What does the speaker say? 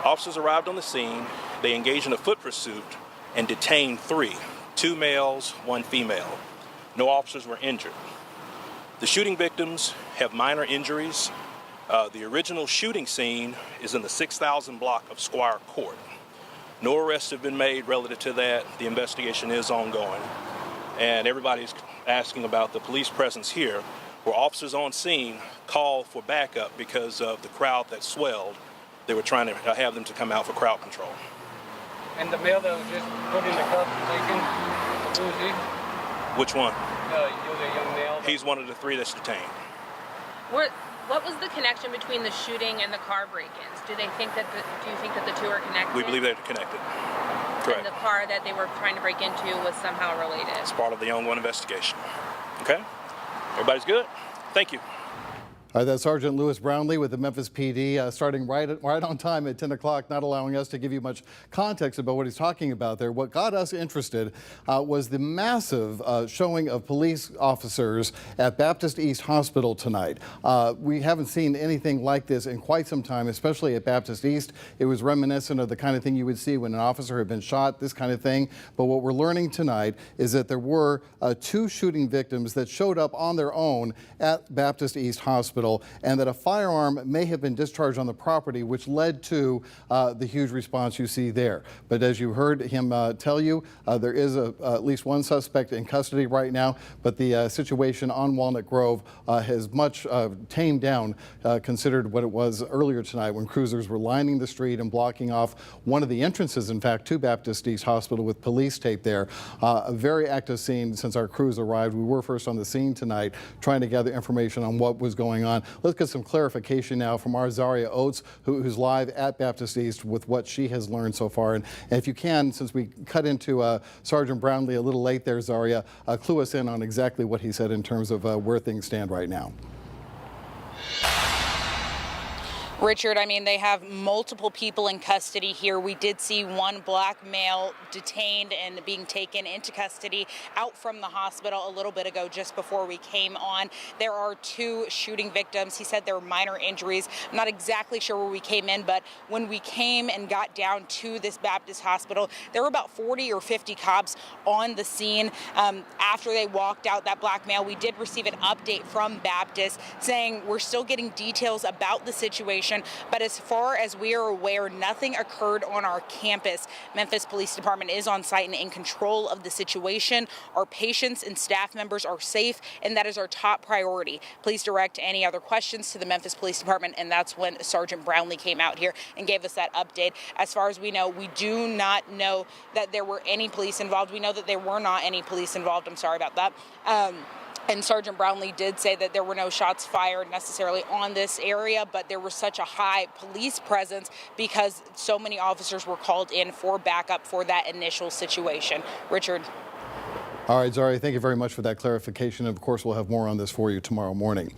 Officers arrived on the scene. They engaged in a foot pursuit and detained 3, 2 males, 1 female. No officers were injured. The shooting victims have minor injuries. The original shooting scene is in the 6000 block of Squire Court. No arrests have been made relative to that. The investigation is ongoing. And everybody's asking about the police presence here, where officers on scene called for backup because of the crowd that swelled. They were trying to have them to come out for crowd control. And the male that was just put in the cuff, taken, who is he? Which one? The young male. He's one of the 3 that's detained. What was the connection between the shooting and the car break-ins? Do you think that the 2 are connected? We believe they're connected. Correct. And the car that they were trying to break into was somehow related? It's part of the ongoing investigation. Okay? Everybody's good? Thank you. That's Sergeant Louis Brownlee with the Memphis PD, starting right on time at 10 o'clock, not allowing us to give you much context about what he's talking about there. What got us interested was the massive showing of police officers at Baptist East Hospital tonight. We haven't seen anything like this in quite some time, especially at Baptist East. It was reminiscent of the kind of thing you would see when an officer had been shot, this kind of thing. But what we're learning tonight is that there were 2 shooting victims that showed up on their own at Baptist East Hospital, and that a firearm may have been discharged on the property, which led to the huge response you see there. But as you heard him tell you, there is at least 1 suspect in custody right now, but the situation on Walnut Grove has much tamed down, considered what it was earlier tonight when cruisers were lining the street and blocking off one of the entrances, in fact, to Baptist East Hospital with police tape there. A very active scene since our crews arrived. We were first on the scene tonight trying to gather information on what was going on. Let's get some clarification now from our Zaria Oates, who's live at Baptist East with what she has learned so far. And if you can, since we cut into Sergeant Brownlee a little late there, Zaria, clue us in on exactly what he said in terms of where things stand right now. Richard, I mean, they have multiple people in custody here. We did see 1 black male detained and being taken into custody out from the hospital a little bit ago, just before we came on. There are 2 shooting victims. He said there were minor injuries. I'm not exactly sure where we came in, but when we came and got down to this Baptist hospital, there were about 40 or 50 cops on the scene. After they walked out, that black male, we did receive an update from Baptist saying we're still getting details about the situation. But as far as we are aware, nothing occurred on our campus. Memphis Police Department is on site and in control of the situation. Our patients and staff members are safe, and that is our top priority. Please direct any other questions to the Memphis Police Department, and that's when Sergeant Brownlee came out here and gave us that update. As far as we know, we do not know that there were any police involved. We know that there were not any police involved. I'm sorry about that. And Sergeant Brownlee did say that there were no shots fired necessarily on this area, but there was such a high police presence because so many officers were called in for backup for that initial situation. Richard. All right, Zaria, thank you very much for that clarification. Of course, we'll have more on this for you tomorrow morning.